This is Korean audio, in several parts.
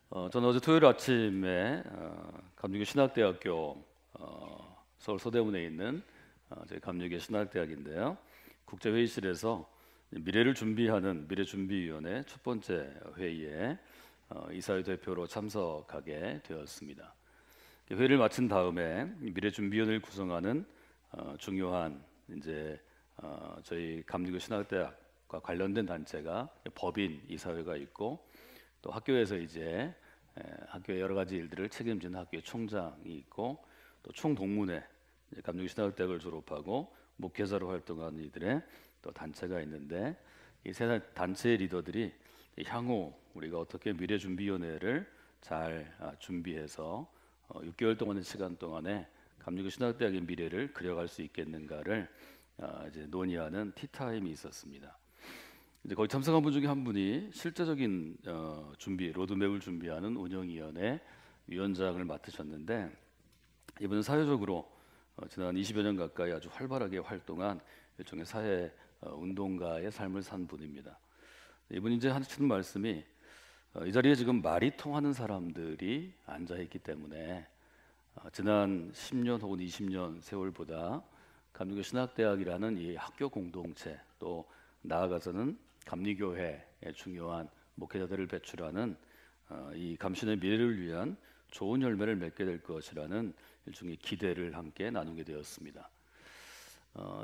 저는 어제 토요일 아침에 감리교 신학대학교 서울 서대문에 있는 저희 감리교 신학대학인데요. 국제회의실에서 미래를 준비하는 미래준비위원회 첫 번째 회의에 이사회 대표로 참석하게 되었습니다. 회의를 마친 다음에 미래준비위원회를 구성하는 중요한 저희 감리교 신학대학과 관련된 단체가 법인 이사회가 있고, 또 학교에서 학교의 여러 가지 일들을 책임지는 학교의 총장이 있고, 또 총동문회, 감리교 신학대학을 졸업하고 목회자로 활동하는 이들의 또 단체가 있는데, 이 세 단체의 리더들이 향후 우리가 어떻게 미래준비위원회를 잘 준비해서 6개월 동안의 시간 동안에 감리교 신학대학의 미래를 그려갈 수 있겠는가를 논의하는 티타임이 있었습니다. 거기 참석한 분 중에 한 분이 실제적인 로드맵을 준비하는 운영위원회 위원장을 맡으셨는데, 이분은 사회적으로 지난 20여 년 가까이 아주 활발하게 활동한 일종의 사회 운동가의 삶을 산 분입니다. 이분이 하시는 말씀이, 이 자리에 지금 말이 통하는 사람들이 앉아 있기 때문에 지난 10년 혹은 20년 세월보다 감리교 신학대학이라는 이 학교 공동체, 또 나아가서는 감리교회의 중요한 목회자들을 배출하는 이 감신의 미래를 위한 좋은 열매를 맺게 될 것이라는 일종의 기대를 함께 나누게 되었습니다.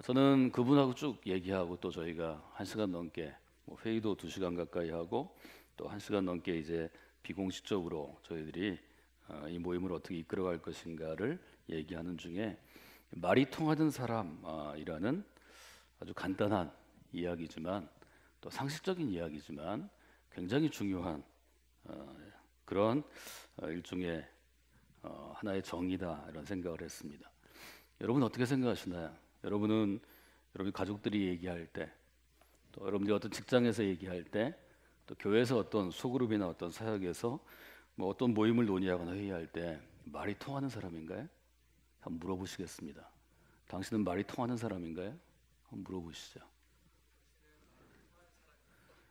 저는 그분하고 쭉 얘기하고, 또 저희가 1시간 넘게 회의도 2시간 가까이 하고, 또 1시간 넘게 비공식적으로 저희들이 이 모임을 어떻게 이끌어갈 것인가를 얘기하는 중에, 말이 통하는 사람이라는 아주 간단한 이야기지만, 또 상식적인 이야기지만 굉장히 중요한 그런 일종의 하나의 정의다, 이런 생각을 했습니다. 여러분 어떻게 생각하시나요? 여러분 가족들이 얘기할 때, 또 여러분들이 어떤 직장에서 얘기할 때, 또 교회에서 어떤 소그룹이나 어떤 사역에서 어떤 모임을 논의하거나 회의할 때 말이 통하는 사람인가요? 한번 물어보시겠습니다. 당신은 말이 통하는 사람인가요? 한번 물어보시죠.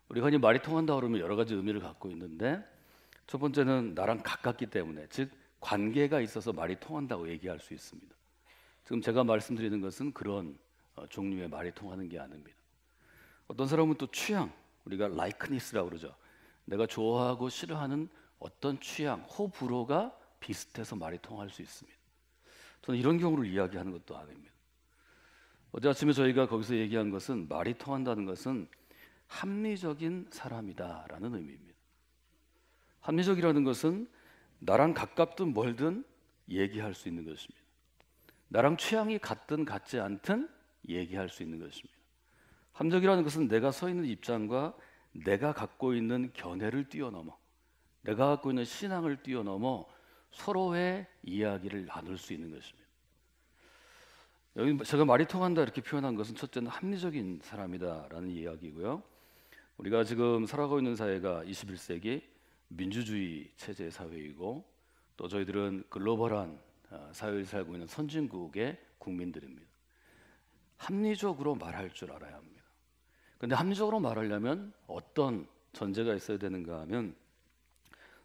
우리가 흔히 말이 통한다 그러면 여러 가지 의미를 갖고 있는데, 첫 번째는 나랑 가깝기 때문에, 즉 관계가 있어서 말이 통한다고 얘기할 수 있습니다. 지금 제가 말씀드리는 것은 그런 종류의 말이 통하는 게 아닙니다. 어떤 사람은 또 취향, 우리가 라이크니스라고 그러죠. 내가 좋아하고 싫어하는 어떤 취향, 호불호가 비슷해서 말이 통할 수 있습니다. 저는 이런 경우를 이야기하는 것도 아닙니다. 어제 아침에 저희가 거기서 얘기한 것은, 말이 통한다는 것은 합리적인 사람이다라는 의미입니다. 합리적이라는 것은 나랑 가깝든 멀든 얘기할 수 있는 것입니다. 나랑 취향이 같든 같지 않든 얘기할 수 있는 것입니다. 합리적이라는 것은 내가 서 있는 입장과 내가 갖고 있는 견해를 뛰어넘어, 내가 갖고 있는 신앙을 뛰어넘어 서로의 이야기를 나눌 수 있는 것입니다. 여기 제가 말이 통한다 이렇게 표현한 것은, 첫째는 합리적인 사람이다라는 이야기고요. 우리가 지금 살아가고 있는 사회가 21세기 민주주의 체제의 사회이고, 또 저희들은 글로벌한 사회를 살고 있는 선진국의 국민들입니다. 합리적으로 말할 줄 알아야 합니다. 그런데 합리적으로 말하려면 어떤 전제가 있어야 되는가 하면,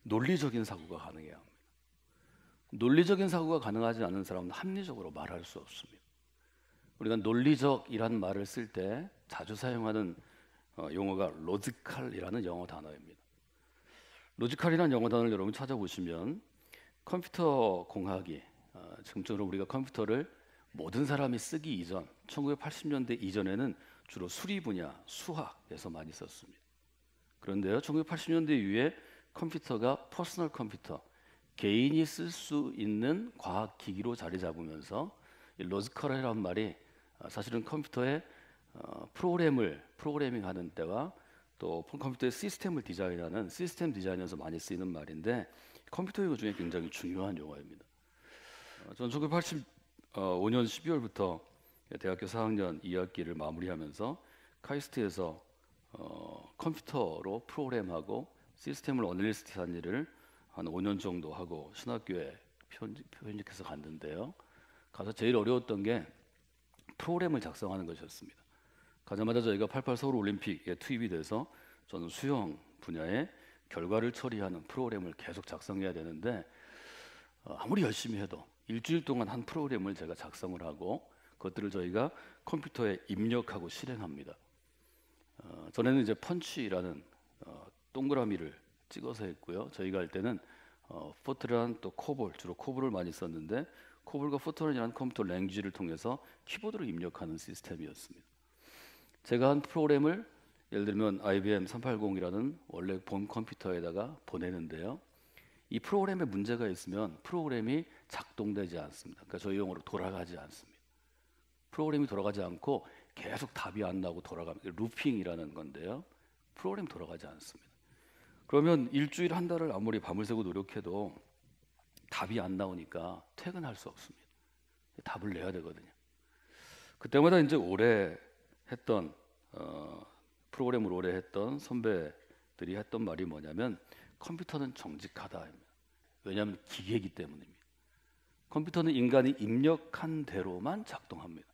논리적인 사고가 가능해야 합니다. 논리적인 사고가 가능하지 않은 사람은 합리적으로 말할 수 없습니다. 우리가 논리적이라는 말을 쓸 때 자주 사용하는 용어가 로지컬이라는 영어 단어입니다. 로지컬이라는 영어 단어를 여러분 찾아보시면, 컴퓨터 공학이 지금처럼 우리가 컴퓨터를 모든 사람이 쓰기 이전, 1980년대 이전에는 주로 수리 분야, 수학에서 많이 썼습니다. 그런데요, 1980년대 이후에 컴퓨터가 퍼스널 컴퓨터, 개인이 쓸 수 있는 과학 기기로 자리 잡으면서, 이 로지컬이라는 말이 사실은 컴퓨터의 프로그래밍하는 때와, 또 컴퓨터의 시스템을 디자인하는 시스템 디자인에서 많이 쓰이는 말인데, 컴퓨터 용어 중에 굉장히 중요한 용어입니다. 저는 1985년 12월부터 대학교 4학년 2학기를 마무리하면서 카이스트에서 컴퓨터로 프로그램하고 시스템을 어널리스트한 일을 한 5년 정도 하고 신학교에 편입해서 갔는데요. 가서 제일 어려웠던 게 프로그램을 작성하는 것이었습니다. 가자마자 저희가 88 서울 올림픽에 투입이 돼서, 저는 수영 분야에 결과를 처리하는 프로그램을 계속 작성해야 되는데 아무리 열심히 해도 일주일 동안 한 프로그램을 제가 작성을 하고 그것들을 저희가 컴퓨터에 입력하고 실행합니다. 전에는 이제 펀치라는 동그라미를 찍어서 했고요. 저희가 할 때는 포트란 또 코볼, 주로 코볼을 많이 썼는데 코볼과 포트란이라는 컴퓨터 랭귀지를 통해서 키보드로 입력하는 시스템이었습니다. 제가 한 프로그램을 예를 들면 IBM 380이라는 원래 본 컴퓨터에다가 보내는데요. 이 프로그램에 문제가 있으면 프로그램이 작동되지 않습니다. 그러니까 저희 용어로 돌아가지 않습니다. 프로그램이 돌아가지 않고 계속 답이 안 나오고 돌아갑니다. 루핑이라는 건데요. 프로그램 돌아가지 않습니다. 그러면 일주일 한 달을 아무리 밤을 새고 노력해도 답이 안 나오니까 퇴근할 수 없습니다. 답을 내야 되거든요. 그때마다 이제 오래 했던 프로그램을 오래 했던 선배들이 했던 말이 뭐냐면 컴퓨터는 정직하다. 왜냐하면 기계이기 때문입니다. 컴퓨터는 인간이 입력한 대로만 작동합니다.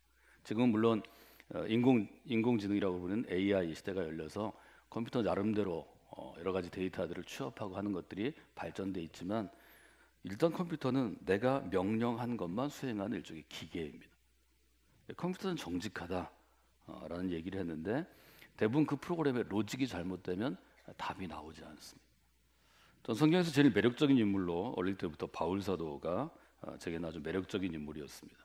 지금은 물론 인공지능이라고 부르는 AI 시대가 열려서 컴퓨터 나름대로 여러 가지 데이터들을 취합하고 하는 것들이 발전돼 있지만 일단 컴퓨터는 내가 명령한 것만 수행하는 일종의 기계입니다. 컴퓨터는 정직하다라는 얘기를 했는데 대부분 그 프로그램의 로직이 잘못되면 답이 나오지 않습니다. 전 성경에서 제일 매력적인 인물로 어릴 때부터 바울 사도가 제게는 아주 매력적인 인물이었습니다.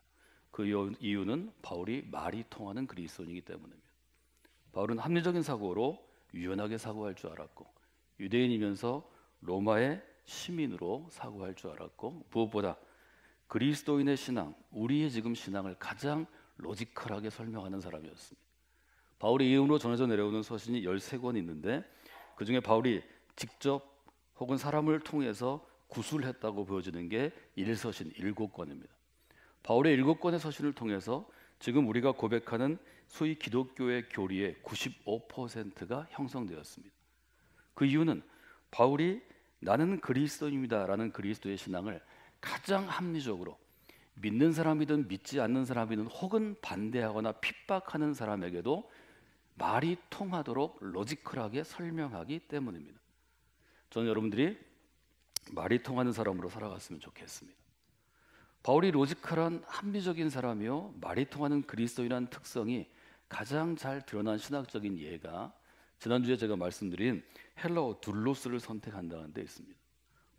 그 이유는 바울이 말이 통하는 그리스도인이기 때문입니다. 바울은 합리적인 사고로 유연하게 사고할 줄 알았고 유대인이면서 로마의 시민으로 사고할 줄 알았고 무엇보다 그리스도인의 신앙, 우리의 지금 신앙을 가장 로지컬하게 설명하는 사람이었습니다. 바울의 이음으로 전해져 내려오는 서신이 13권 있는데 그 중에 바울이 직접 혹은 사람을 통해서 구술했다고 보여지는 게 1서신 7권입니다. 바울의 7권의 서신을 통해서 지금 우리가 고백하는 소위 기독교의 교리의 95%가 형성되었습니다. 그 이유는 바울이 나는 그리스도인이다라는 그리스도의 신앙을 가장 합리적으로 믿는 사람이든 믿지 않는 사람이든 혹은 반대하거나 핍박하는 사람에게도 말이 통하도록 로지컬하게 설명하기 때문입니다. 저는 여러분들이 말이 통하는 사람으로 살아갔으면 좋겠습니다. 바울이 로지컬한 합리적인 사람이요 말이 통하는 그리스도인이라는 특성이 가장 잘 드러난 신학적인 예가 지난주에 제가 말씀드린 헬라어 둘로스를 선택한다는 데 있습니다.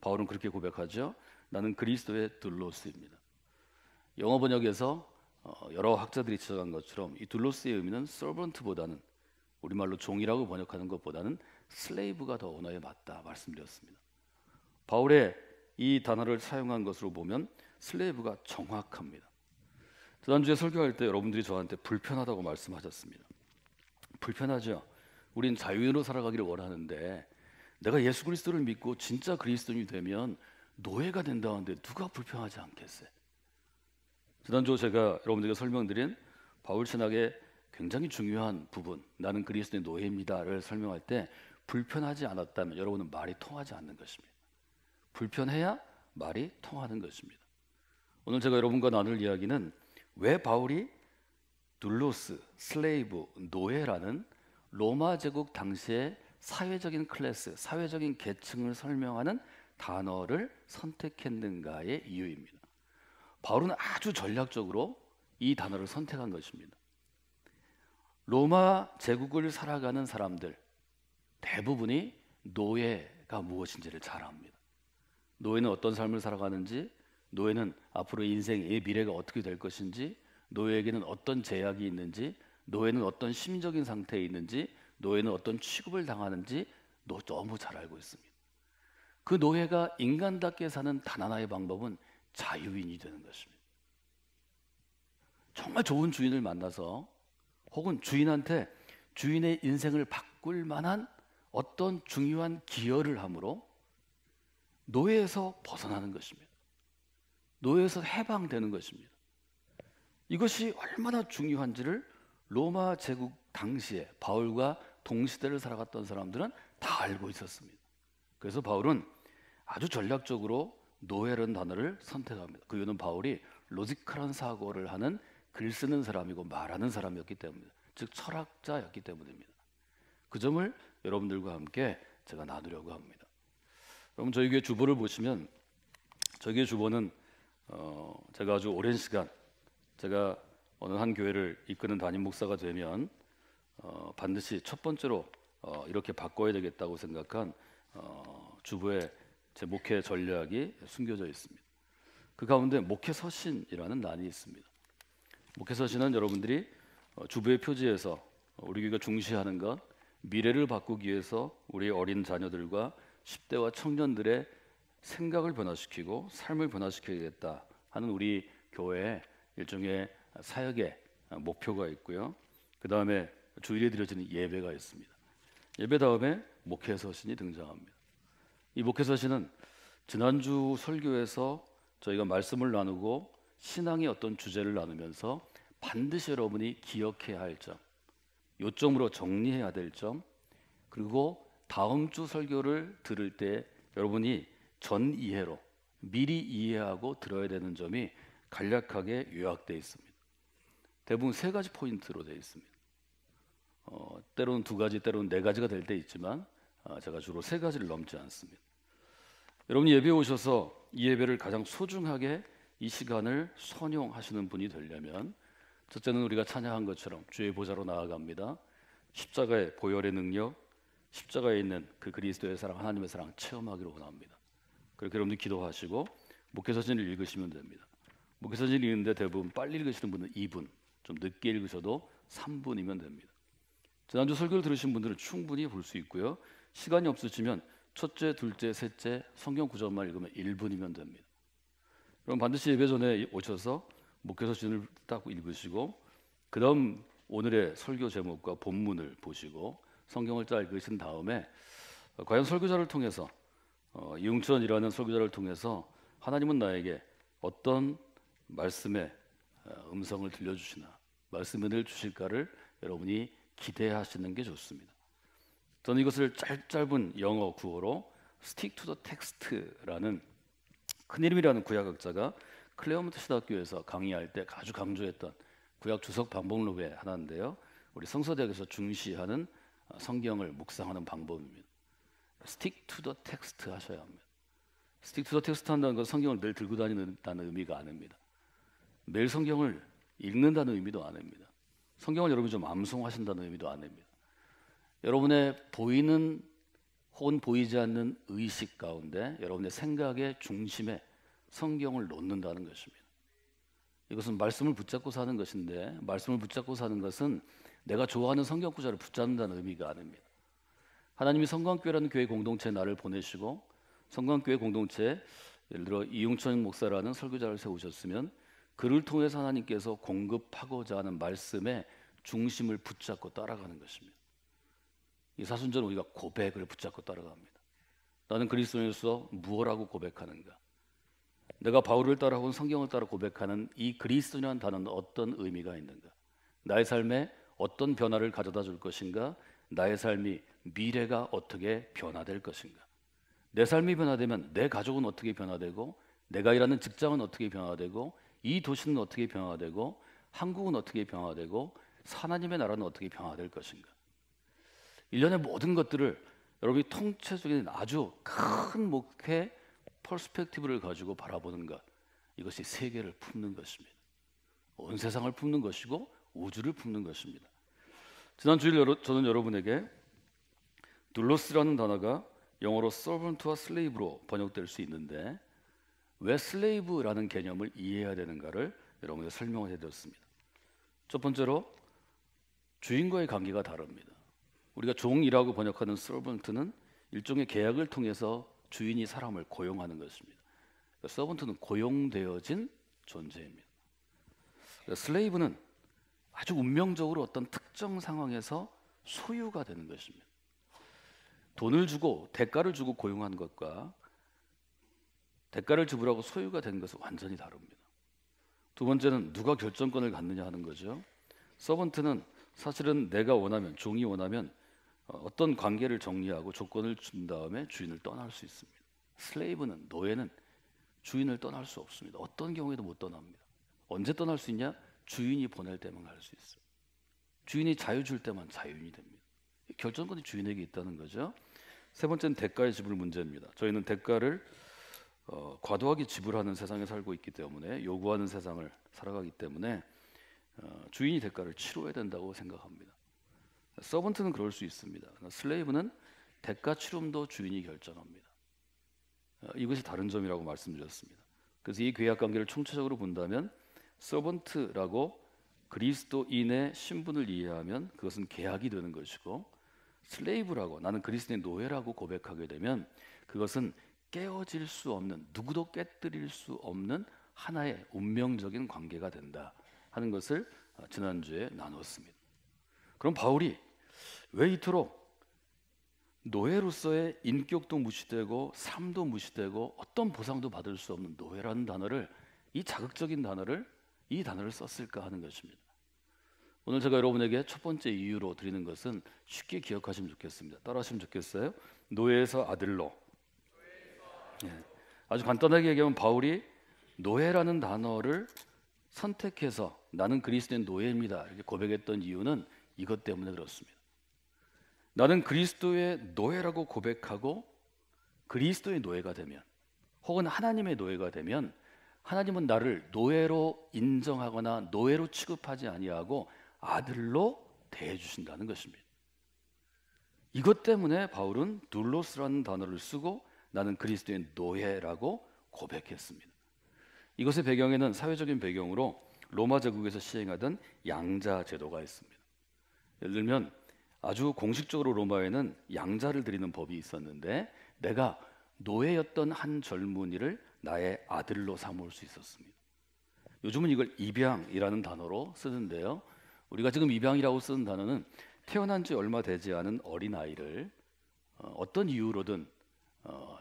바울은 그렇게 고백하죠. 나는 그리스도의 둘로스입니다. 영어 번역에서 여러 학자들이 지적한 것처럼 이 둘로스의 의미는 servant보다는 우리말로 종이라고 번역하는 것보다는 슬레이브가 더 언어에 맞다 말씀드렸습니다. 바울의 이 단어를 사용한 것으로 보면 슬레이브가 정확합니다. 지난주에 설교할 때 여러분들이 저한테 불편하다고 말씀하셨습니다. 불편하죠. 우린 자유인으로 살아가기를 원하는데 내가 예수 그리스도를 믿고 진짜 그리스도인이 되면 노예가 된다는데 누가 불편하지 않겠어요? 지난주 제가 여러분들에게 설명드린 바울 신학의 굉장히 중요한 부분 나는 그리스도의 노예입니다를 설명할 때 불편하지 않았다면 여러분은 말이 통하지 않는 것입니다. 불편해야 말이 통하는 것입니다. 오늘 제가 여러분과 나눌 이야기는 왜 바울이 둘로스, 슬레이브, 노예라는 로마 제국 당시의 사회적인 클래스, 사회적인 계층을 설명하는 단어를 선택했는가의 이유입니다. 바울은 아주 전략적으로 이 단어를 선택한 것입니다. 로마 제국을 살아가는 사람들 대부분이 노예가 무엇인지를 잘 압니다. 노예는 어떤 삶을 살아가는지, 노예는 앞으로 인생의 미래가 어떻게 될 것인지, 노예에게는 어떤 제약이 있는지, 노예는 어떤 심리적인 상태에 있는지, 노예는 어떤 취급을 당하는지 너무 잘 알고 있습니다. 그 노예가 인간답게 사는 단 하나의 방법은 자유인이 되는 것입니다. 정말 좋은 주인을 만나서 혹은 주인한테 주인의 인생을 바꿀 만한 어떤 중요한 기여를 함으로 노예에서 벗어나는 것입니다. 노예에서 해방되는 것입니다. 이것이 얼마나 중요한지를 로마 제국 당시에 바울과 동시대를 살아갔던 사람들은 다 알고 있었습니다. 그래서 바울은 아주 전략적으로 노예라는 단어를 선택합니다. 그 이유는 바울이 로지컬한 사고를 하는 글 쓰는 사람이고 말하는 사람이었기 때문입니다. 즉 철학자였기 때문입니다. 그 점을 여러분들과 함께 제가 나누려고 합니다. 여러분 저희 교회 주보를 보시면 저희 교회 주보는 제가 아주 오랜 시간 제가 어느 한 교회를 이끄는 담임 목사가 되면 반드시 첫 번째로 이렇게 바꿔야 되겠다고 생각한 주보에 제 목회 전략이 숨겨져 있습니다. 그 가운데 목회서신이라는 난이 있습니다. 목회서신은 여러분들이 주보의 표지에서 우리 교회가 중시하는 것, 미래를 바꾸기 위해서 우리 어린 자녀들과 10대와 청년들의 생각을 변화시키고 삶을 변화시켜야겠다 하는 우리 교회의 일종의 사역의 목표가 있고요. 그 다음에 주일에 드려지는 예배가 있습니다. 예배 다음에 목회서신이 등장합니다. 이 목회서신은 지난주 설교에서 저희가 말씀을 나누고 신앙의 어떤 주제를 나누면서 반드시 여러분이 기억해야 할 점, 요점으로 정리해야 될 점, 그리고 다음 주 설교를 들을 때 여러분이 전 이해로 미리 이해하고 들어야 되는 점이 간략하게 요약되어 있습니다. 대부분 세 가지 포인트로 되어 있습니다. 때로는 두 가지, 때로는 네 가지가 될 때 있지만 제가 주로 세 가지를 넘지 않습니다. 여러분이 예배에 오셔서 이 예배를 가장 소중하게 이 시간을 선용하시는 분이 되려면 첫째는 우리가 찬양한 것처럼 주의 보좌로 나아갑니다. 십자가의 보혈의 능력, 십자가에 있는 그 그리스도의 사랑, 하나님의 사랑 체험하기를 원합니다. 그렇게 여러분들 기도하시고 목회서신을 읽으시면 됩니다. 목회서신을 읽는데 대부분 빨리 읽으시는 분은 2분, 좀 늦게 읽으셔도 3분이면 됩니다. 지난주 설교를 들으신 분들은 충분히 볼 수 있고요. 시간이 없으시면 첫째, 둘째, 셋째 성경 구절만 읽으면 1분이면 됩니다. 그럼 반드시 예배 전에 오셔서 목회서신을 딱 읽으시고 그 다음 오늘의 설교 제목과 본문을 보시고 성경을 잘 읽으신 다음에 과연 설교자를 통해서 이웅천이라는 설교자를 통해서 하나님은 나에게 어떤 말씀의 음성을 들려주시나, 말씀을 주실까를 여러분이 기대하시는 게 좋습니다. 저는 이것을 짧은 영어 구어로 Stick to the Text라는 큰이름이라는 구약학자가 클레어몬트 신학교에서 강의할 때 아주 강조했던 구약 주석 방법론의 하나인데요. 우리 성서대학에서 중시하는 성경을 묵상하는 방법입니다. Stick to the text 하셔야 합니다. Stick to the text 한다는 건 성경을 늘 들고 다니는다는 의미가 아닙니다. 매일 성경을 읽는다는 의미도 아닙니다. 성경을 여러분이 좀 암송하신다는 의미도 아닙니다. 여러분의 보이는 혹은 보이지 않는 의식 가운데 여러분의 생각의 중심에 성경을 놓는다는 것입니다. 이것은 말씀을 붙잡고 사는 것인데 말씀을 붙잡고 사는 것은 내가 좋아하는 성경 구절을 붙잡는다는 의미가 아닙니다. 하나님이 성광교회라는 교회 공동체에 나를 보내시고 성광교회 공동체에 예를 들어 이용천 목사라는 설교자를 세우셨으면 그를 통해서 하나님께서 공급하고자 하는 말씀의 중심을 붙잡고 따라가는 것입니다. 이 사순절 우리가 고백을 붙잡고 따라갑니다. 나는 그리스도인으로서 무엇라고 고백하는가? 내가 바울을 따라온 성경을 따라 고백하는 이 그리스도라는 단어는 어떤 의미가 있는가? 나의 삶에 어떤 변화를 가져다 줄 것인가? 나의 삶이 미래가 어떻게 변화될 것인가? 내 삶이 변화되면 내 가족은 어떻게 변화되고 내가 일하는 직장은 어떻게 변화되고 이 도시는 어떻게 변화되고 한국은 어떻게 변화되고 하나님의 나라는 어떻게 변화될 것인가? 일련의 모든 것들을 여러분이 통체적인 아주 큰 목회 퍼스펙티브를 가지고 바라보는 것, 이것이 세계를 품는 것입니다. 온 세상을 품는 것이고 우주를 품는 것입니다. 지난 주일 저는 여러분에게 둘로스라는 단어가 영어로 servant와 slave로 번역될 수 있는데 왜 slave라는 개념을 이해해야 되는가를 여러분에게 설명을 해드렸습니다. 첫 번째로 주인과의 관계가 다릅니다. 우리가 종이라고 번역하는 servant는 일종의 계약을 통해서 주인이 사람을 고용하는 것입니다. 서번트는 고용되어진 존재입니다. 슬레이브는 아주 운명적으로 어떤 특정 상황에서 소유가 되는 것입니다. 돈을 주고 대가를 주고 고용한 것과 대가를 지불하고 소유가 되는 것은 완전히 다릅니다. 두 번째는 누가 결정권을 갖느냐 하는 거죠. 서번트는 사실은 내가 원하면, 종이 원하면 어떤 관계를 정리하고 조건을 준 다음에 주인을 떠날 수 있습니다. 슬레이브는, 노예는 주인을 떠날 수 없습니다. 어떤 경우에도 못 떠납니다. 언제 떠날 수 있냐? 주인이 보낼 때만 갈 수 있어요. 주인이 자유 줄 때만 자유인이 됩니다. 결정권이 주인에게 있다는 거죠. 세 번째는 대가의 지불 문제입니다. 저희는 대가를 과도하게 지불하는 세상에 살고 있기 때문에, 요구하는 세상을 살아가기 때문에 주인이 대가를 치러야 된다고 생각합니다. 서번트는 그럴 수 있습니다. 슬레이브는 대가 치름도 주인이 결정합니다. 이것이 다른 점이라고 말씀드렸습니다. 그래서 이 계약 관계를 총체적으로 본다면 서번트라고 그리스도인의 신분을 이해하면 그것은 계약이 되는 것이고, 슬레이브라고 나는 그리스도의 노예라고 고백하게 되면 그것은 깨어질 수 없는, 누구도 깨뜨릴 수 없는 하나의 운명적인 관계가 된다 하는 것을 지난주에 나누었습니다. 그럼 바울이 왜 이토록 노예로서의 인격도 무시되고 삶도 무시되고 어떤 보상도 받을 수 없는 노예라는 단어를, 이 자극적인 단어를, 이 단어를 썼을까 하는 것입니다. 오늘 제가 여러분에게 첫 번째 이유로 드리는 것은 쉽게 기억하시면 좋겠습니다. 따라하시면 좋겠어요. 노예에서 아들로. 아주 간단하게 얘기하면 바울이 노예라는 단어를 선택해서 나는 그리스도의 노예입니다 이렇게 고백했던 이유는 이것 때문에 그렇습니다. 나는 그리스도의 노예라고 고백하고 그리스도의 노예가 되면, 혹은 하나님의 노예가 되면, 하나님은 나를 노예로 인정하거나 노예로 취급하지 아니하고 아들로 대해 주신다는 것입니다. 이것 때문에 바울은 둘로스라는 단어를 쓰고 나는 그리스도의 노예라고 고백했습니다. 이것의 배경에는 사회적인 배경으로 로마 제국에서 시행하던 양자 제도가 있습니다. 예를 들면 아주 공식적으로 로마에는 양자를 드리는 법이 있었는데, 내가 노예였던 한 젊은이를 나의 아들로 삼을 수 있었습니다. 요즘은 이걸 입양이라는 단어로 쓰는데요, 우리가 지금 입양이라고 쓰는 단어는 태어난 지 얼마 되지 않은 어린아이를 어떤 이유로든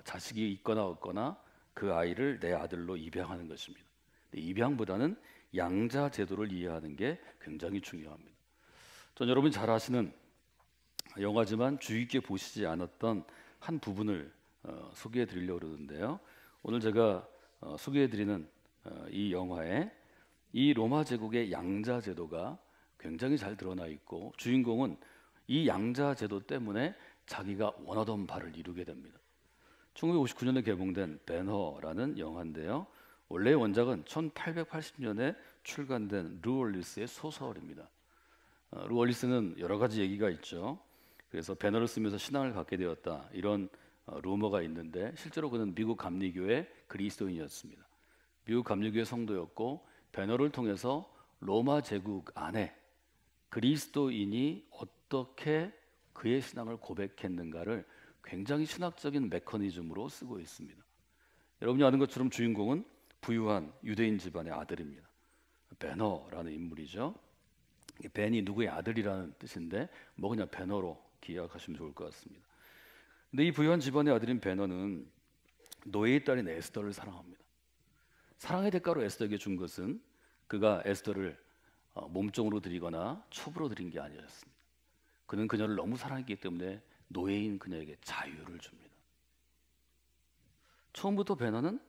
자식이 있거나 없거나 그 아이를 내 아들로 입양하는 것입니다. 입양보다는 양자 제도를 이해하는 게 굉장히 중요합니다. 전 여러분이 잘 아시는 영화지만 주의 깊게 보시지 않았던 한 부분을 소개해 드리려고 그러는데요, 오늘 제가 소개해 드리는 이 영화에 이 로마 제국의 양자 제도가 굉장히 잘 드러나 있고, 주인공은 이 양자 제도 때문에 자기가 원하던 바를 이루게 됩니다. 1959년에 개봉된 배너라는 영화인데요, 원래 원작은 1880년에 출간된 루얼리스의 소설입니다. 루얼리스는 여러 가지 얘기가 있죠. 그래서 배너를 쓰면서 신앙을 갖게 되었다, 이런 루머가 있는데, 실제로 그는 미국 감리교의 그리스도인이었습니다. 미국 감리교의 성도였고, 배너를 통해서 로마 제국 안에 그리스도인이 어떻게 그의 신앙을 고백했는가를 굉장히 신학적인 메커니즘으로 쓰고 있습니다. 여러분이 아는 것처럼 주인공은 부유한 유대인 집안의 아들입니다. 배너라는 인물이죠. 벤이 누구의 아들이라는 뜻인데 뭐 그냥 배너로 기억하시면 좋을 것 같습니다. 근데 이 부유한 집안의 아들인 배너는 노예의 딸인 에스더를 사랑합니다. 사랑의 대가로 에스더에게 준 것은 그가 에스더를 몸종으로 드리거나 첩으로 드린 게 아니었습니다. 그는 그녀를 너무 사랑했기 때문에 노예인 그녀에게 자유를 줍니다. 처음부터 배너는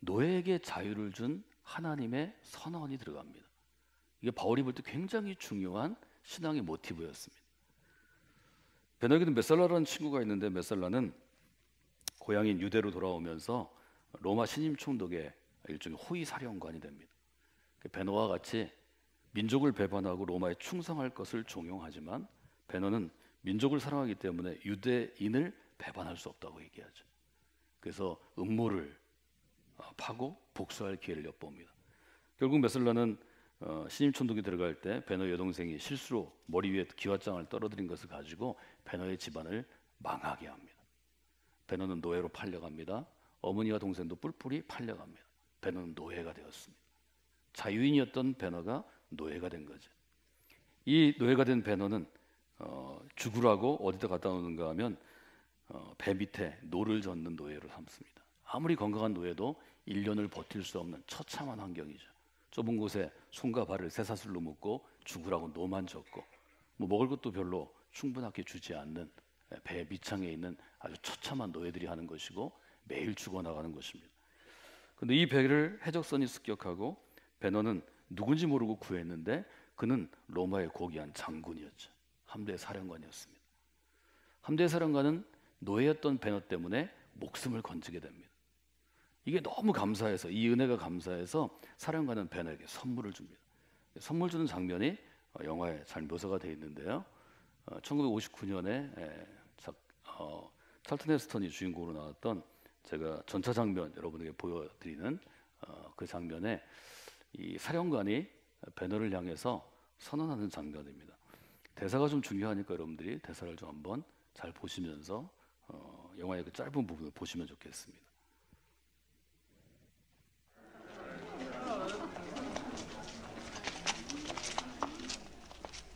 노예에게 자유를 준 하나님의 선언이 들어갑니다. 이게 바울이 볼 때 굉장히 중요한 신앙의 모티브였습니다. 베너에게는 메살라라는 친구가 있는데, 메살라는 고향인 유대로 돌아오면서 로마 신임 총독의 일종의 호위 사령관이 됩니다. 베너와 같이 민족을 배반하고 로마에 충성할 것을 종용하지만, 베너는 민족을 사랑하기 때문에 유대인을 배반할 수 없다고 얘기하죠. 그래서 음모를 파고 복수할 기회를 엿봅니다. 결국 메살라는 신임 총독이 들어갈 때 베너 여동생이 실수로 머리 위에 기왓장을 떨어뜨린 것을 가지고 베너의 집안을 망하게 합니다. 베너는 노예로 팔려갑니다. 어머니와 동생도 뿔뿔이 팔려갑니다. 베너는 노예가 되었습니다. 자유인이었던 베너가 노예가 된 거죠. 이 노예가 된 베너는 죽으라고 어디다 갖다 놓는가 하면 배 밑에 노를 젓는 노예로 삼습니다. 아무리 건강한 노예도 1년을 버틸 수 없는 처참한 환경이죠. 좁은 곳에 손과 발을 쇠사슬로 묶고 죽으라고 노만 젓고, 뭐 먹을 것도 별로 충분하게 주지 않는 배 밑창에 있는 아주 처참한 노예들이 하는 것이고, 매일 죽어나가는 것입니다. 그런데 이 배를 해적선이 습격하고 베너는 누군지 모르고 구했는데, 그는 로마의 고귀한 장군이었죠. 함대 사령관이었습니다. 함대 사령관은 노예였던 베너 때문에 목숨을 건지게 됩니다. 이게 너무 감사해서, 이 은혜가 감사해서 사령관은 베너에게 선물을 줍니다. 선물 주는 장면이 영화에 잘 묘사가 되어 있는데요. 1959년에 찰튼 헤스턴이 주인공으로 나왔던, 제가 전차 장면 여러분에게 보여드리는 그 장면에 이 사령관이 베너를 향해서 선언하는 장면입니다. 대사가 좀 중요하니까 여러분들이 대사를 좀 한번 잘 보시면서 영화의 그 짧은 부분을 보시면 좋겠습니다.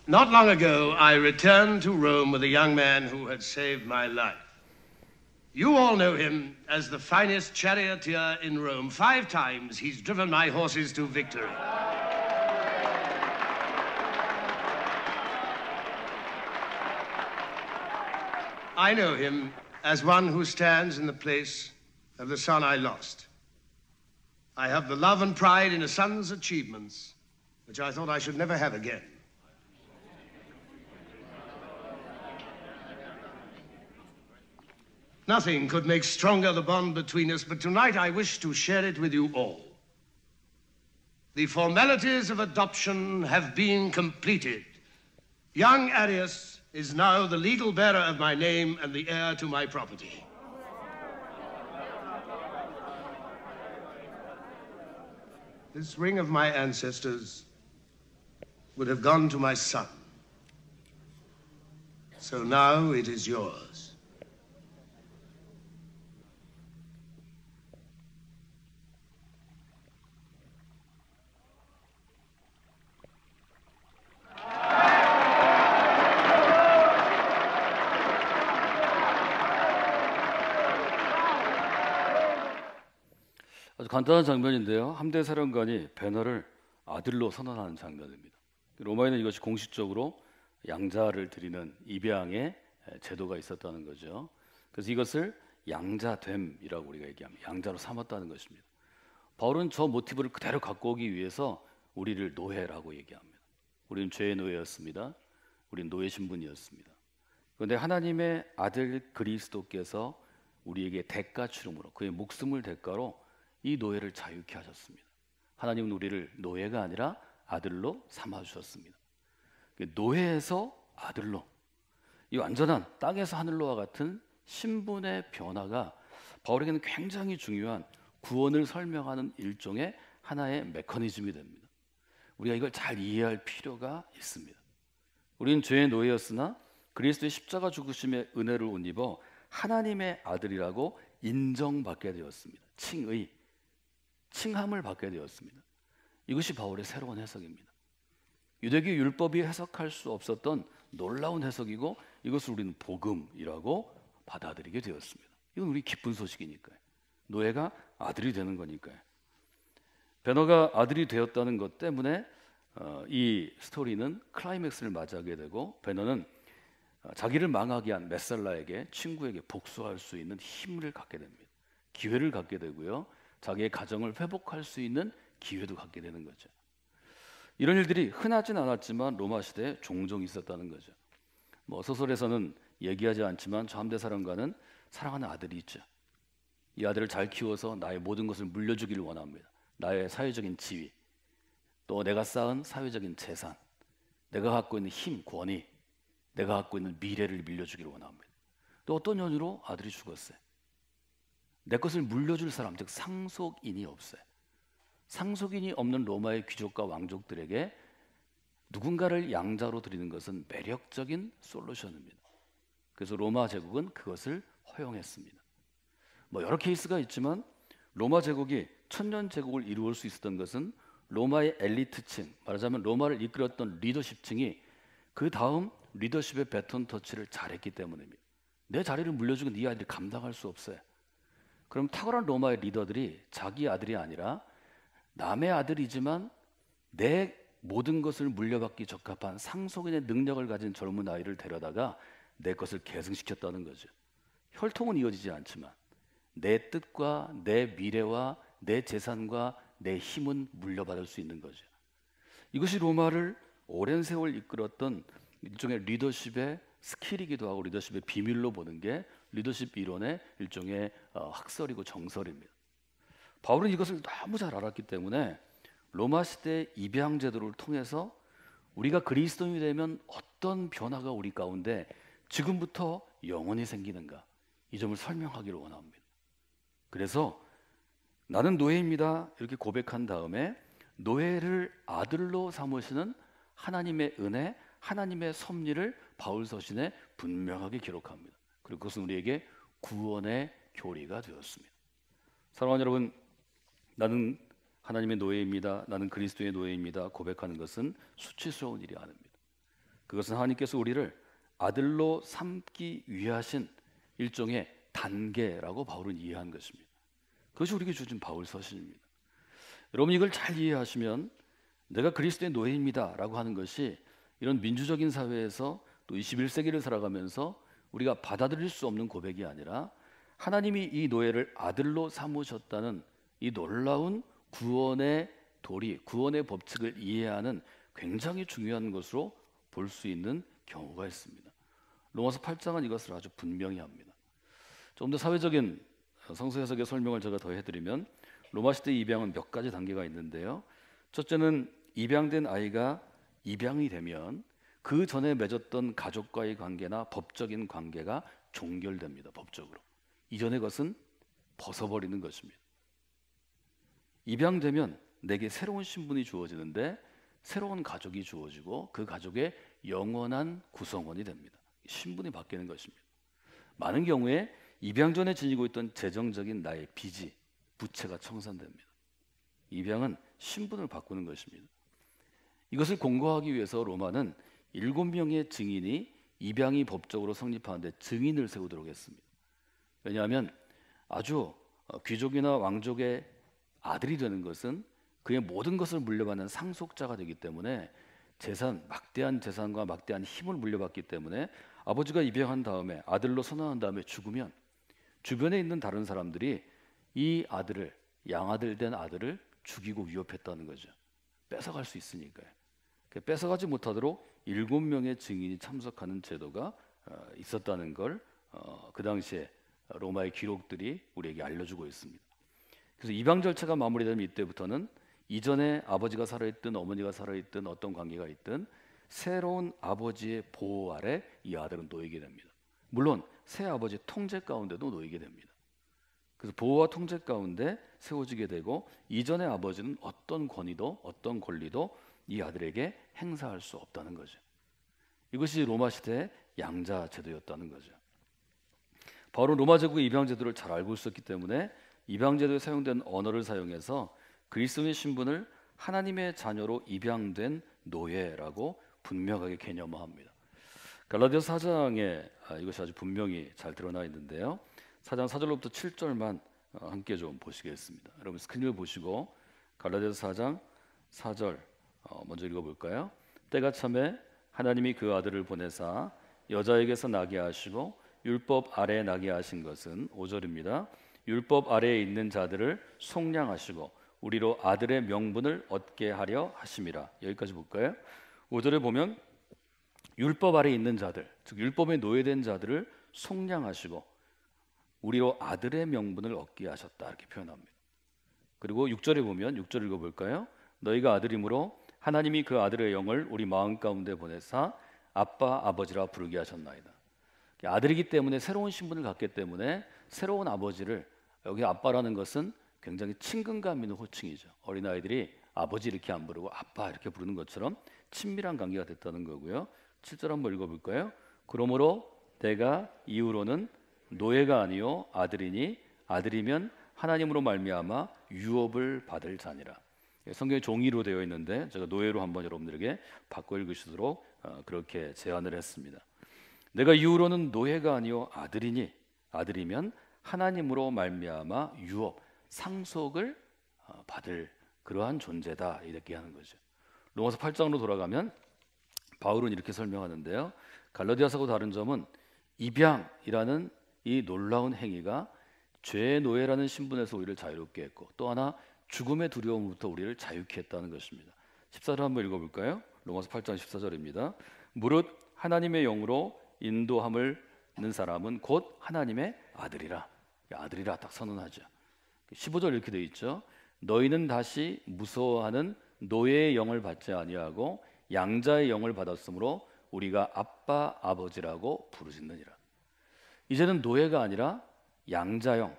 Not long ago, I returned to Rome with a young man who had saved my life. You all know him as the finest charioteer in Rome. 5 times he's driven my horses to victory. I know him as one who stands in the place of the son I lost. I have the love and pride in a son's achievements, which I thought I should never have again. Nothing could make stronger the bond between us, but tonight I wish to share it with you all. The formalities of adoption have been completed. Young Arius is now the legal bearer of my name and the heir to my property. This ring of my ancestors would have gone to my son. So now it is yours. 아주 간단한 장면인데요. 함대 사령관이 베너를 아들로 선언하는 장면입니다. 로마에는 이것이 공식적으로 양자를 드리는 입양의 제도가 있었다는 거죠. 그래서 이것을 양자됨이라고 우리가 얘기합니다. 양자로 삼았다는 것입니다. 바울은 저 모티브를 그대로 갖고 오기 위해서 우리를 노예라고 얘기합니다. 우리는 죄의 노예였습니다. 우리는 노예 신분이었습니다. 그런데 하나님의 아들 그리스도께서 우리에게 대가 치름으로, 그의 목숨을 대가로 이 노예를 자유케 하셨습니다. 하나님은 우리를 노예가 아니라 아들로 삼아주셨습니다. 노예에서 아들로, 이 완전한 땅에서 하늘로와 같은 신분의 변화가 바울에게는 굉장히 중요한 구원을 설명하는 일종의 하나의 메커니즘이 됩니다. 우리가 이걸 잘 이해할 필요가 있습니다. 우리는 죄의 노예였으나 그리스도의 십자가 죽으심의 은혜를 옷 입어 하나님의 아들이라고 인정받게 되었습니다. 칭함을 받게 되었습니다. 이것이 바울의 새로운 해석입니다. 유대교 율법이 해석할 수 없었던 놀라운 해석이고, 이것을 우리는 복음이라고 받아들이게 되었습니다. 이건 우리 기쁜 소식이니까요. 노예가 아들이 되는 거니까요. 베너가 아들이 되었다는 것 때문에 이 스토리는 클라이맥스를 맞이하게 되고, 베너는 자기를 망하게 한 메살라에게, 친구에게 복수할 수 있는 힘을 갖게 됩니다. 기회를 갖게 되고요. 자기의 가정을 회복할 수 있는 기회도 갖게 되는 거죠. 이런 일들이 흔하진 않았지만 로마 시대에 종종 있었다는 거죠. 소설에서는 얘기하지 않지만 저 함대 사령관은 사랑하는 아들이 있죠. 이 아들을 잘 키워서 나의 모든 것을 물려주기를 원합니다. 나의 사회적인 지위, 또 내가 쌓은 사회적인 재산, 내가 갖고 있는 힘, 권위, 내가 갖고 있는 미래를 밀려주기를 원합니다. 또 어떤 연유로 아들이 죽었어요. 내 것을 물려줄 사람, 즉 상속인이 없어요. 상속인이 없는 로마의 귀족과 왕족들에게 누군가를 양자로 드리는 것은 매력적인 솔루션입니다. 그래서 로마 제국은 그것을 허용했습니다. 여러 케이스가 있지만 로마 제국이 천년 제국을 이루을 수 있었던 것은 로마의 엘리트층, 말하자면 로마를 이끌었던 리더십층이 그 다음 리더십의 배턴 터치를 잘했기 때문입니다. 내 자리를 물려주고 네 아들이 감당할 수 없어요. 그럼 탁월한 로마의 리더들이 자기 아들이 아니라 남의 아들이지만 내 모든 것을 물려받기 적합한 상속인의 능력을 가진 젊은 아이를 데려다가 내 것을 계승시켰다는 거죠. 혈통은 이어지지 않지만 내 뜻과 내 미래와 내 재산과 내 힘은 물려받을 수 있는 거죠. 이것이 로마를 오랜 세월 이끌었던 일종의 리더십의 스킬이기도 하고 리더십의 비밀로 보는 게 리더십 이론의 일종의 학설이고 정설입니다. 바울은 이것을 너무 잘 알았기 때문에 로마 시대 입양 제도를 통해서 우리가 그리스도인이 되면 어떤 변화가 우리 가운데 지금부터 영원히 생기는가, 이 점을 설명하기를 원합니다. 그래서 나는 노예입니다 이렇게 고백한 다음에 노예를 아들로 삼으시는 하나님의 은혜, 하나님의 섭리를 바울 서신에 분명하게 기록합니다. 그리고 그것은 우리에게 구원의 교리가 되었습니다. 사랑하는 여러분, 나는 하나님의 노예입니다, 나는 그리스도의 노예입니다 고백하는 것은 수치스러운 일이 아닙니다. 그것은 하나님께서 우리를 아들로 삼기 위하신 일종의 단계라고 바울은 이해한 것입니다. 그것이 우리에게 주신 바울 서신입니다. 여러분, 이걸 잘 이해하시면 내가 그리스도의 노예입니다 라고 하는 것이 이런 민주적인 사회에서 또 21세기를 살아가면서 우리가 받아들일 수 없는 고백이 아니라 하나님이 이 노예를 아들로 삼으셨다는 이 놀라운 구원의 도리, 구원의 법칙을 이해하는 굉장히 중요한 것으로 볼 수 있는 경우가 있습니다. 로마서 8장은 이것을 아주 분명히 합니다. 좀 더 사회적인 성서 해석의 설명을 제가 더 해드리면 로마 시대 입양은 몇 가지 단계가 있는데요. 첫째는 입양된 아이가 입양이 되면 그 전에 맺었던 가족과의 관계나 법적인 관계가 종결됩니다. 법적으로. 이전의 것은 벗어버리는 것입니다. 입양되면 내게 새로운 신분이 주어지는데 새로운 가족이 주어지고 그 가족의 영원한 구성원이 됩니다. 신분이 바뀌는 것입니다. 많은 경우에 입양 전에 지니고 있던 재정적인 나의 빚이, 부채가 청산됩니다. 입양은 신분을 바꾸는 것입니다. 이것을 공고하기 위해서 로마는 7명의 증인이 입양이 법적으로 성립하는데 증인을 세우도록 했습니다. 왜냐하면 아주 귀족이나 왕족의 아들이 되는 것은 그의 모든 것을 물려받는 상속자가 되기 때문에 막대한 재산과 막대한 힘을 물려받기 때문에 아버지가 입양한 다음에 아들로 선언한 다음에 죽으면 주변에 있는 다른 사람들이 이 아들을, 양아들 된 아들을 죽이고 위협했다는 거죠. 뺏어갈 수 있으니까요. 뺏어가지 못하도록 7명의 증인이 참석하는 제도가 있었다는 걸 그 당시에 로마의 기록들이 우리에게 알려주고 있습니다. 그래서 입양 절차가 마무리되면 이때부터는 이전에 아버지가 살아있든 어머니가 살아있든 어떤 관계가 있든 새로운 아버지의 보호 아래 이 아들은 놓이게 됩니다. 물론 새 아버지 통제 가운데도 놓이게 됩니다. 그래서 보호와 통제 가운데 세워지게 되고 이전의 아버지는 어떤 권위도 어떤 권리도 이 아들에게 행사할 수 없다는 거죠. 이것이 로마 시대의 양자 제도였다는 거죠. 바울은 로마 제국의 입양 제도를 잘 알고 있었기 때문에 입양 제도에 사용된 언어를 사용해서 그리스도의 신분을 하나님의 자녀로 입양된 노예라고 분명하게 개념화합니다. 갈라디아서 4장에 이것이 아주 분명히 잘 드러나 있는데요. 4장 4절로부터 7절만 함께 좀 보시겠습니다. 여러분 스크린을 보시고 갈라디아서 4장 4절 먼저 읽어볼까요? 때가 참에 하나님이 그 아들을 보내사 여자에게서 나게 하시고 율법 아래에 나게 하신 것은 5절입니다. 율법 아래에 있는 자들을 속량하시고 우리로 아들의 명분을 얻게 하려 하심이라. 여기까지 볼까요? 5절에 보면 율법 아래에 있는 자들, 즉 율법에 노예된 자들을 속량하시고 우리로 아들의 명분을 얻게 하셨다 이렇게 표현합니다. 그리고 6절에 보면 6절 읽어볼까요? 너희가 아들이므로 하나님이 그 아들의 영을 우리 마음 가운데 보내사 아빠 아버지라 부르게 하셨나이다. 아들이기 때문에 새로운 신분을 갖기 때문에 새로운 아버지를, 여기 아빠라는 것은 굉장히 친근감 있는 호칭이죠. 어린아이들이 아버지 이렇게 안 부르고 아빠 이렇게 부르는 것처럼 친밀한 관계가 됐다는 거고요. 7절 한번 읽어볼까요? 그러므로 내가 이후로는 노예가 아니요 아들이니 아들이면 하나님으로 말미암아 유업을 받을 자니라. 성경에 종이로 되어 있는데 제가 노예로 한번 여러분들에게 바꿔 읽으시도록 그렇게 제안을 했습니다. 내가 이후로는 노예가 아니요 아들이니 아들이면 하나님으로 말미암아 유업, 상속을 받을 그러한 존재다 이렇게 하는 거죠. 로마서 8장으로 돌아가면 바울은 이렇게 설명하는데요. 갈라디아서하고 다른 점은 입양이라는 이 놀라운 행위가 죄의 노예라는 신분에서 우리를 자유롭게 했고 또 하나 죽음의 두려움부터 우리를 자유케 했다는 것입니다. 14절 한번 읽어볼까요? 로마서 8장 14절입니다. 무릇 하나님의 영으로 인도함을 는 사람은 곧 하나님의 아들이라. 아들이라 딱 선언하죠. 15절 이렇게 되어 있죠. 너희는 다시 무서워하는 노예의 영을 받지 아니하고 양자의 영을 받았으므로 우리가 아빠 아버지라고 부르짖느니라. 이제는 노예가 아니라 양자영,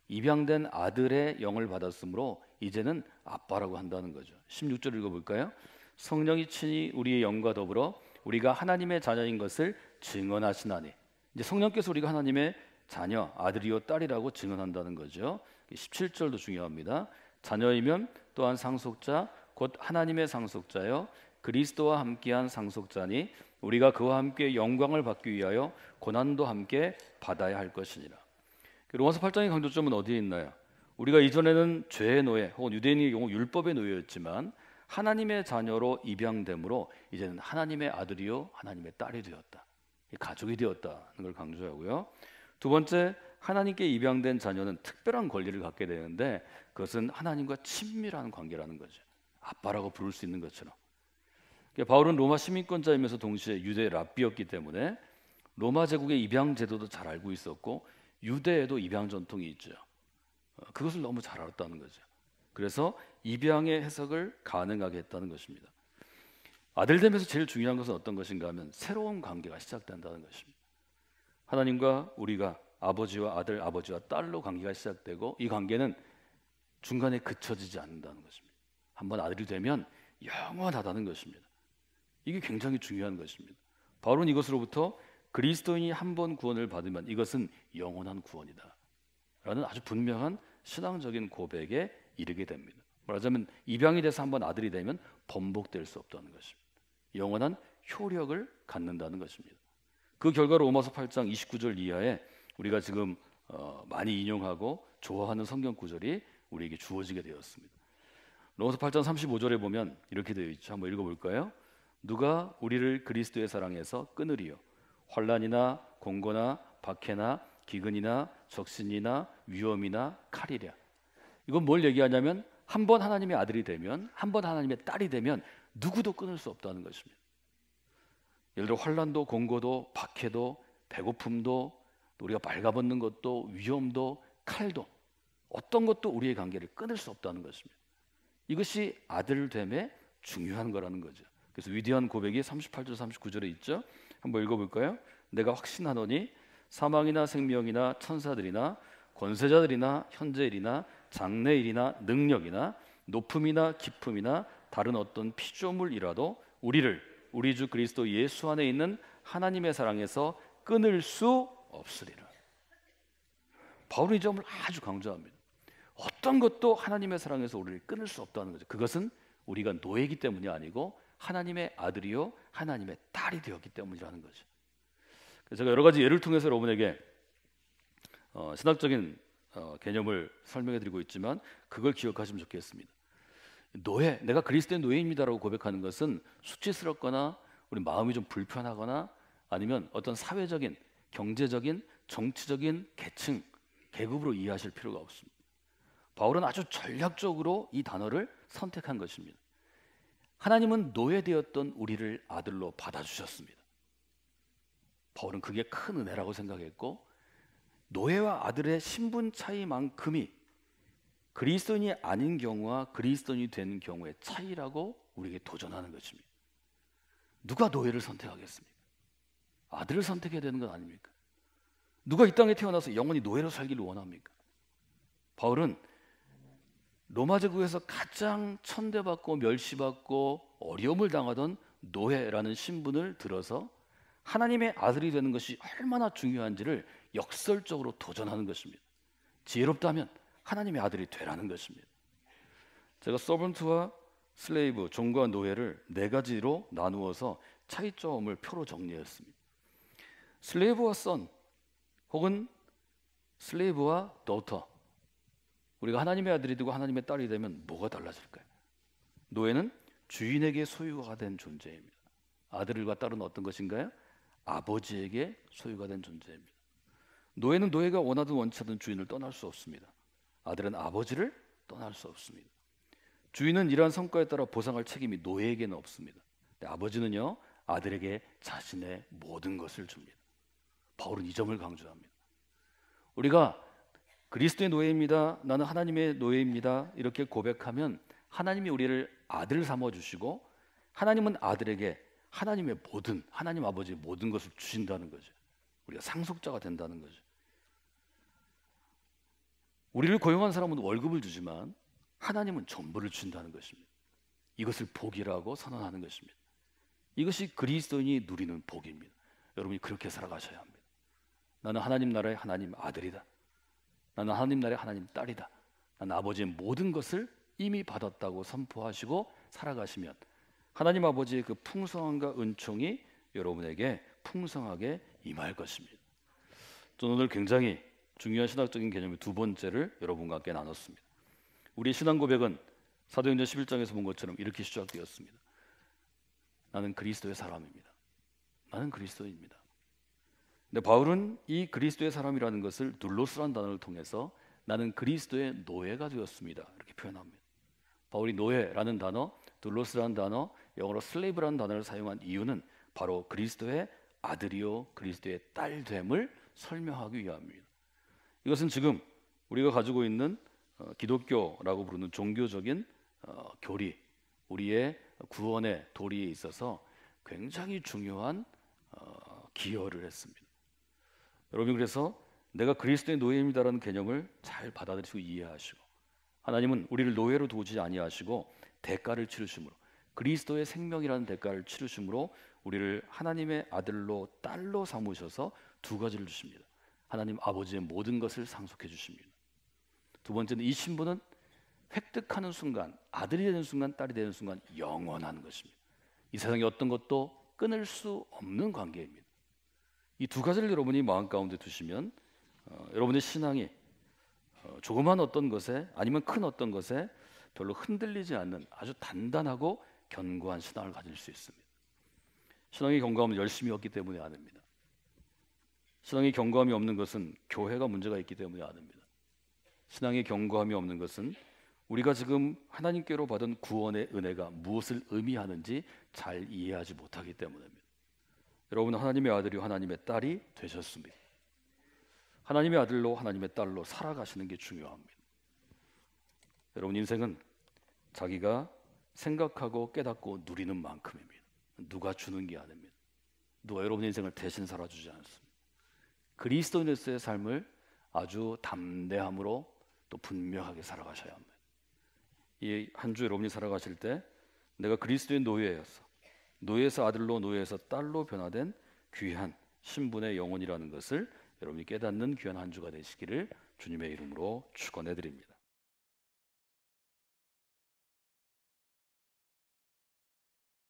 입양된 아들의 영을 받았으므로 이제는 아빠라고 한다는 거죠. 16절 읽어볼까요? 성령이 친히 우리의 영과 더불어 우리가 하나님의 자녀인 것을 증언하시나니. 이제 성령께서 우리가 하나님의 자녀, 아들이요 딸이라고 증언한다는 거죠. 17절도 중요합니다. 자녀이면 또한 상속자, 곧 하나님의 상속자요 그리스도와 함께한 상속자니 우리가 그와 함께 영광을 받기 위하여 고난도 함께 받아야 할 것이니라. 로마서 8장의 강조점은 어디에 있나요? 우리가 이전에는 죄의 노예 혹은 유대인의 경우 율법의 노예였지만 하나님의 자녀로 입양됨으로 이제는 하나님의 아들이요 하나님의 딸이 되었다. 가족이 되었다는 걸 강조하고요. 두 번째, 하나님께 입양된 자녀는 특별한 권리를 갖게 되는데 그것은 하나님과 친밀한 관계라는 거죠. 아빠라고 부를 수 있는 것처럼. 바울은 로마 시민권자이면서 동시에 유대 랍비였기 때문에 로마 제국의 입양 제도도 잘 알고 있었고 유대에도 입양 전통이 있죠. 그것을 너무 잘 알았다는 거죠. 그래서 입양의 해석을 가능하게 했다는 것입니다. 아들 되면서 제일 중요한 것은 어떤 것인가 하면 새로운 관계가 시작된다는 것입니다. 하나님과 우리가 아버지와 아들, 아버지와 딸로 관계가 시작되고 이 관계는 중간에 그쳐지지 않는다는 것입니다. 한번 아들이 되면 영원하다는 것입니다. 이게 굉장히 중요한 것입니다. 바울은 이것으로부터 그리스도인이 한 번 구원을 받으면 이것은 영원한 구원이다 라는 아주 분명한 신앙적인 고백에 이르게 됩니다. 말하자면 입양이 돼서 한번 아들이 되면 번복될 수 없다는 것입니다. 영원한 효력을 갖는다는 것입니다. 그 결과로 로마서 8장 29절 이하에 우리가 지금 많이 인용하고 좋아하는 성경 구절이 우리에게 주어지게 되었습니다. 로마서 8장 35절에 보면 이렇게 되어 있죠. 한번 읽어볼까요? 누가 우리를 그리스도의 사랑에서 끊으리요? 환난이나 공고나 박해나 기근이나 적신이나 위험이나 칼이랴. 이건 뭘 얘기하냐면 한 번 하나님의 아들이 되면, 한 번 하나님의 딸이 되면 누구도 끊을 수 없다는 것입니다. 예를 들어 환난도 공고도 박해도 배고픔도 우리가 발가벗는 것도 위험도 칼도 어떤 것도 우리의 관계를 끊을 수 없다는 것입니다. 이것이 아들됨의 중요한 거라는 거죠. 그래서 위대한 고백이 38절 39절에 있죠. 한번 읽어볼까요? 내가 확신하노니 사망이나 생명이나 천사들이나 권세자들이나 현재일이나 장래일이나 능력이나 높음이나 깊음이나 다른 어떤 피조물이라도 우리를 우리 주 그리스도 예수 안에 있는 하나님의 사랑에서 끊을 수 없으리라. 바울은 이 점을 아주 강조합니다. 어떤 것도 하나님의 사랑에서 우리를 끊을 수 없다는 거죠. 그것은 우리가 노예이기 때문이 아니고 하나님의 아들이요 하나님의 딸이 되었기 때문이라는 거죠. 그래서 제가 여러 가지 예를 통해서 여러분에게 신학적인 개념을 설명해 드리고 있지만 그걸 기억하시면 좋겠습니다. 노예, 내가 그리스도의 노예입니다라고 고백하는 것은 수치스럽거나 우리 마음이 좀 불편하거나 아니면 어떤 사회적인, 경제적인, 정치적인 계층, 계급으로 이해하실 필요가 없습니다. 바울은 아주 전략적으로 이 단어를 선택한 것입니다. 하나님은 노예되었던 우리를 아들로 받아주셨습니다. 바울은 그게 큰 은혜라고 생각했고 노예와 아들의 신분 차이만큼이 그리스도인이 아닌 경우와 그리스도인이 된 경우의 차이라고 우리에게 도전하는 것입니다. 누가 노예를 선택하겠습니까? 아들을 선택해야 되는 건 아닙니까? 누가 이 땅에 태어나서 영원히 노예로 살기를 원합니까? 바울은 로마 제국에서 가장 천대받고 멸시받고 어려움을 당하던 노예라는 신분을 들어서 하나님의 아들이 되는 것이 얼마나 중요한지를 역설적으로 도전하는 것입니다. 지혜롭다면 하나님의 아들이 되라는 것입니다. 제가 서번트와 슬레이브, 종과 노예를 네 가지로 나누어서 차이점을 표로 정리했습니다. 슬레이브와 선 혹은 슬레이브와 도터, 우리가 하나님의 아들이 되고 하나님의 딸이 되면 뭐가 달라질까요? 노예는 주인에게 소유가 된 존재입니다. 아들과 딸은 어떤 것인가요? 아버지에게 소유가 된 존재입니다. 노예는 노예가 원하든 원치 않든 주인을 떠날 수 없습니다. 아들은 아버지를 떠날 수 없습니다. 주인은 일한 성과에 따라 보상할 책임이 노예에게는 없습니다. 아버지는요 아들에게 자신의 모든 것을 줍니다. 바울은 이 점을 강조합니다. 우리가 그리스도의 노예입니다, 나는 하나님의 노예입니다, 이렇게 고백하면 하나님이 우리를 아들 삼아주시고 하나님은 아들에게 하나님의 모든, 하나님 아버지의 모든 것을 주신다는 거죠. 우리가 상속자가 된다는 거죠. 우리를 고용한 사람은 월급을 주지만 하나님은 전부를 주신다는 것입니다. 이것을 복이라고 선언하는 것입니다. 이것이 그리스도인이 누리는 복입니다. 여러분이 그렇게 살아가셔야 합니다. 나는 하나님 나라의 하나님 아들이다. 나는 하나님 나라의 하나님 딸이다. 나는 아버지의 모든 것을 이미 받았다고 선포하시고 살아가시면 하나님 아버지의 그 풍성함과 은총이 여러분에게 풍성하게 임할 것입니다. 저는 오늘 굉장히 중요한 신학적인 개념의 두 번째를 여러분과 함께 나눴습니다. 우리의 신앙 고백은 사도행전 11장에서 본 것처럼 이렇게 시작되었습니다. 나는 그리스도의 사람입니다. 나는 그리스도입니다. 근데 바울은 이 그리스도의 사람이라는 것을 둘로스라는 단어를 통해서 나는 그리스도의 노예가 되었습니다, 이렇게 표현합니다. 바울이 노예라는 단어, 둘로스라는 단어, 영어로 슬레이브라는 단어를 사용한 이유는 바로 그리스도의 아들이요 그리스도의 딸됨을 설명하기 위함입니다. 이것은 지금 우리가 가지고 있는 기독교라고 부르는 종교적인 교리, 우리의 구원의 도리에 있어서 굉장히 중요한 기여를 했습니다. 여러분, 그래서 내가 그리스도의 노예입니다라는 개념을 잘 받아들이고 이해하시고 하나님은 우리를 노예로 두지 아니하시고 대가를 치르심으로 그리스도의 생명이라는 대가를 치르심으로 우리를 하나님의 아들로 딸로 삼으셔서 두 가지를 주십니다. 하나님 아버지의 모든 것을 상속해 주십니다. 두 번째는 이 신분은 획득하는 순간, 아들이 되는 순간, 딸이 되는 순간 영원한 것입니다. 이 세상에 어떤 것도 끊을 수 없는 관계입니다. 이 두 가지를 여러분이 마음 가운데 두시면 여러분의 신앙이 조그만 어떤 것에 아니면 큰 어떤 것에 별로 흔들리지 않는 아주 단단하고 견고한 신앙을 가질 수 있습니다. 신앙의 견고함은 열심히 얻기 때문에 아닙니다. 신앙의 견고함이 없는 것은 교회가 문제가 있기 때문에 아닙니다. 신앙의 견고함이 없는 것은 우리가 지금 하나님께로 받은 구원의 은혜가 무엇을 의미하는지 잘 이해하지 못하기 때문입니다. 여러분은 하나님의 아들이요 하나님의 딸이 되셨습니다. 하나님의 아들로 하나님의 딸로 살아가시는 게 중요합니다. 여러분 인생은 자기가 생각하고 깨닫고 누리는 만큼입니다. 누가 주는 게 아닙니다. 누가 여러분의 인생을 대신 살아주지 않습니다. 그리스도인으로서의 삶을 아주 담대함으로 또 분명하게 살아가셔야 합니다. 이 한 주 여러분이 살아가실 때 내가 그리스도의 노예에서 아들로 노예에서 딸로 변화된 귀한 신분의 영혼이라는 것을 여러분이 깨닫는 귀한 한 주가 되시기를 주님의 이름으로 축원해 드립니다.